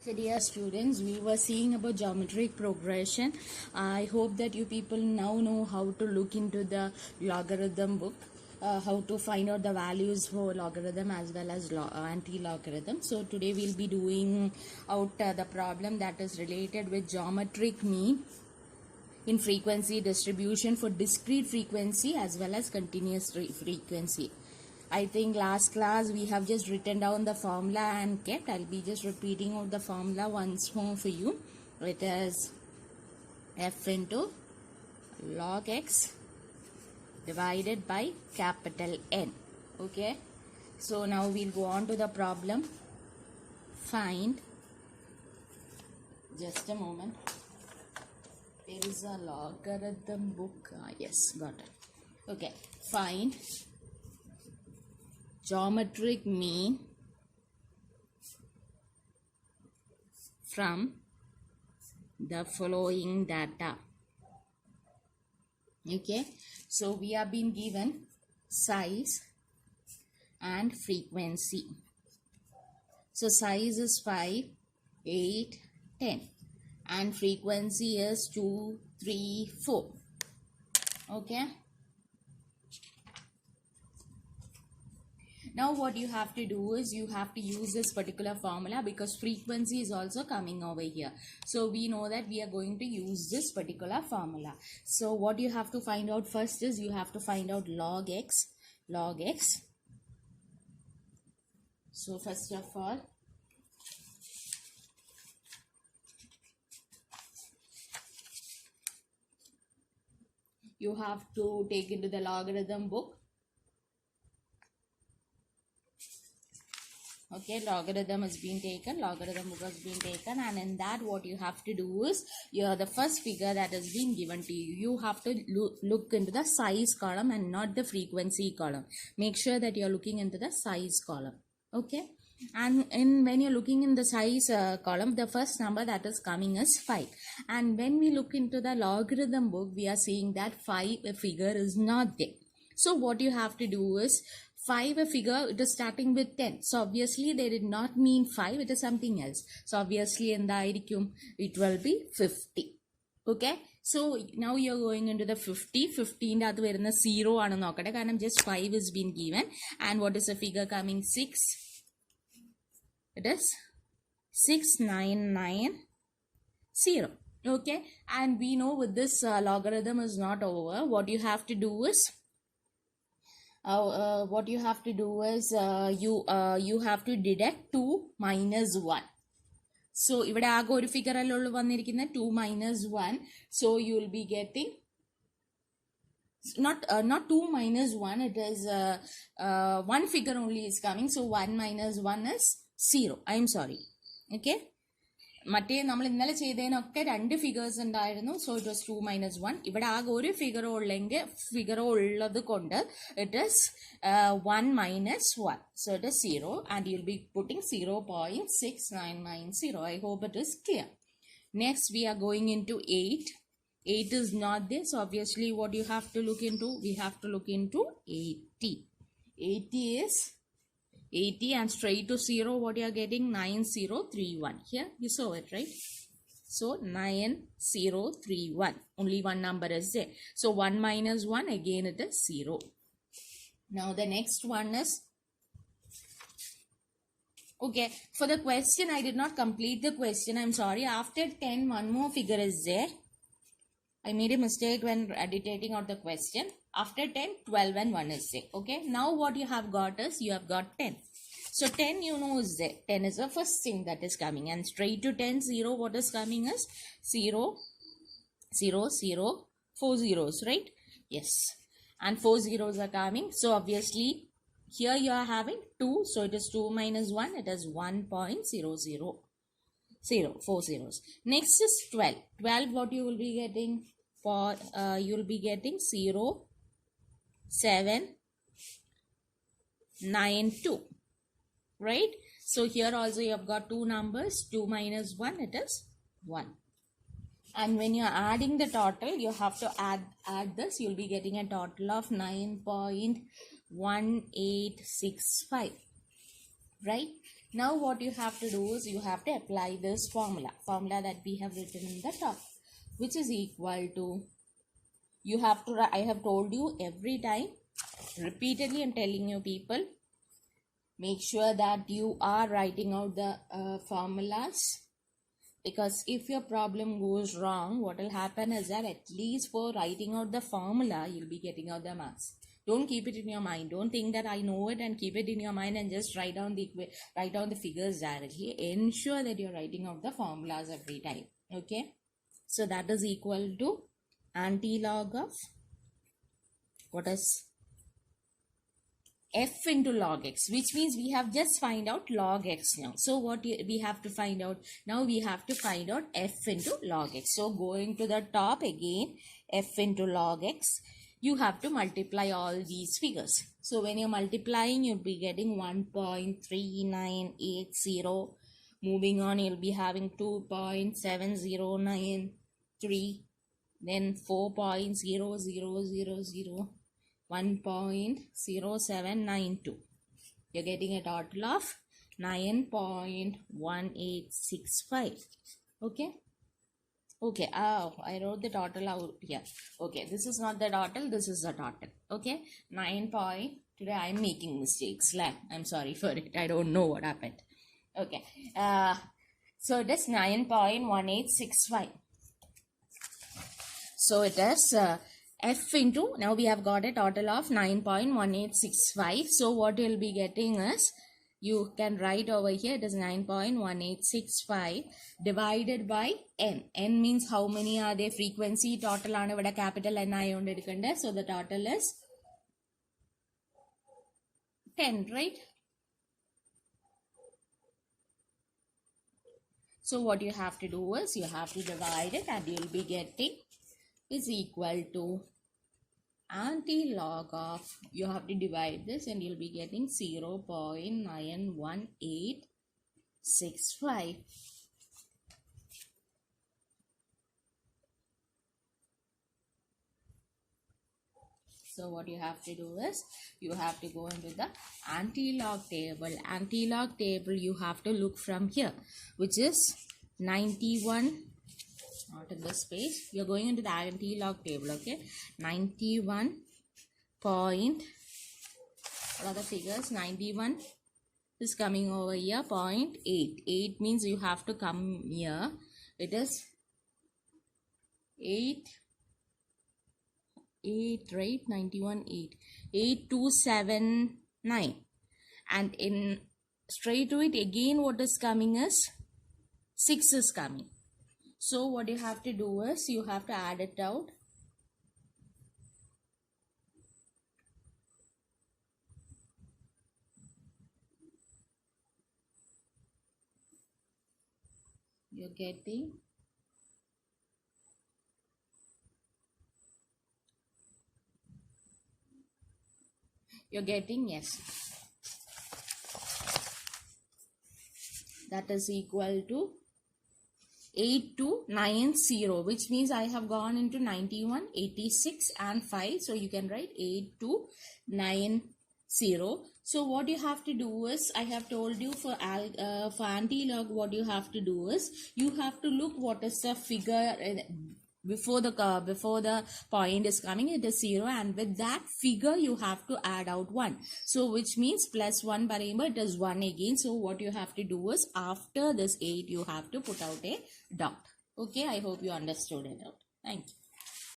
So dear students, we were seeing about geometric progression. I hope that you people now know how to look into the logarithm book, how to find out the values for logarithm as well as anti-logarithm. So today we'll be doing out the problem that is related with geometric mean in frequency distribution for discrete frequency as well as continuous frequency. I think last class we have just written down the formula and kept. I'll be just repeating out the formula once more for you. It is f into log x divided by capital N. Okay. So now we'll go on to the problem. Find, just a moment. There is a logarithm book. Yes, got it. Okay. Find geometric mean from the following data. Okay, so we have been given size and frequency. So size is 5, 8, 10 and frequency is 2, 3, 4. Okay. Now what you have to do is you have to use this particular formula because frequency is also coming over here. So we know that we are going to use this particular formula. So what you have to find out first is you have to find out log x. So first of all, you have to take into the logarithm book. Okay, logarithm has been taken, logarithm book has been taken, and in that what you have to do is, the first figure that has been given to you, you have to look into the size column and not the frequency column. Make sure that you are looking into the size column. Okay, and when you're looking in the size column, the first number that is coming is 5. And when we look into the logarithm book, we are seeing that 5 figure is not there. So what you have to do is, 5 a figure, it is starting with 10. So obviously they did not mean 5, it is something else. So obviously in the IDQ, it will be 50. Okay. So now you're going into the 50. 15 at the 0 and just 5 is been given. And what is the figure coming? 6. It is 6990. Okay. And we know with this logarithm is not over. What you have to do is, you have to deduct 2 minus 1. So ഇവിടെ ആകെ ഒരു figure അല്ലേ ഉള്ളൂ വന്നിരിക്കുന്നത് 2 minus 1. So you will be getting not 2 minus 1, it is one figure only is coming. So 1 minus 1 is 0. I am sorry. Okay. മറ്റേ നമ്മൾ ഇന്നലെ ചെയ്തതിനൊക്കെ 2 figures ഉണ്ടായിരുന്നു. So it was 2 minus 1. ഇവിടെ ആകെ ഒരു ഫിഗറോ ഉള്ളത് കൊണ്ട് it is 1 minus 1. So it is 0 and you'll be putting 0.6990. I hope it is clear. Next we are going into 8. 8 is not there. So obviously what you have to look into, we have to look into 80. 80 is 80 and straight to 0, what you are getting? 9031. Here you saw it, right? So 9031, only one number is there. So 1 minus 1, again it is 0. Now the next one is, okay, for the question I did not complete the question, I'm sorry. After 10 one more figure is there. I made a mistake when dictating out the question. After 10, 12 and 1 is there. Okay. Now what you have got is, you have got 10. So 10 you know is there. 10 is the first thing that is coming. And straight to 10, 0, what is coming is 0, 0, 0, 4 zeros, right? Yes. And 4 zeros are coming. So obviously here you are having 2. So it is 2 minus 1. It is 1.00. 4 zeros. Next is 12. 12 what you will be getting? For you will be getting 0, 7, 9, 2. Right? So here also you have got 2 numbers. 2 minus 1, it is 1. And when you are adding the total, you have to add this. You will be getting a total of 9.1865. Right? Now what you have to do is you have to apply this formula that we have written in the top, which is equal to, you have to, I have told you every time, repeatedly I'm telling you people, make sure that you are writing out the formulas, because if your problem goes wrong, what will happen is that at least for writing out the formula, you'll be getting out the marks. Don't keep it in your mind. Don't think that I know it and keep it in your mind and just write down the figures directly. Ensure that you're writing out the formulas every time. Okay. So that is equal to anti-log of, what is, f into log x, which means we have just find out log x now. So what we have to find out now, we have to find out f into log x. So going to the top again, f into log x, you have to multiply all these figures. So when you're multiplying, you'll be getting 1.3980. Moving on, you'll be having 2.7093, then 4.0000, 1.0792. You're getting a total of 9.1865. Okay. Okay, oh, I wrote the total out here. Okay, this is not the total, this is the total. Okay, 9 point, today I'm making mistakes. I'm sorry for it, I don't know what happened. Okay, so it is 9.1865. So it is f into, now we have got a total of 9.1865. So what you'll be getting is, you can write over here, it is 9.1865 divided by n. N means how many are there, frequency total aanu vada capital N ayonde edukande. So the total is 10, right? So what you have to do is, you have to divide it and you'll be getting is equal to anti-log of, you have to divide this and you'll be getting 0.91865. So what you have to do is, you have to go into the anti-log table. Anti-log table you have to look from here, which is 91. Not in this page, we are going into the anti-log table. Okay, 91 point, what are the figures? 91 is coming over here, 0.8. 8 means you have to come here, it is 8, right? 91, 8, 8279, and in straight to it again, what is coming is 6 is coming. So what you have to do is, you have to add it out. You're getting yes, that is equal to 8290, which means I have gone into 91, 86 and 5. So you can write 8290. So what you have to do is, I have told you for anti-log, what you have to do is, you have to look what is the figure before the point is coming, it is 0, and with that figure you have to add out 1. So which means plus 1 barabar, it is 1 again. So what you have to do is, after this 8 you have to put out a dot. Okay, I hope you understood it out. Thank you.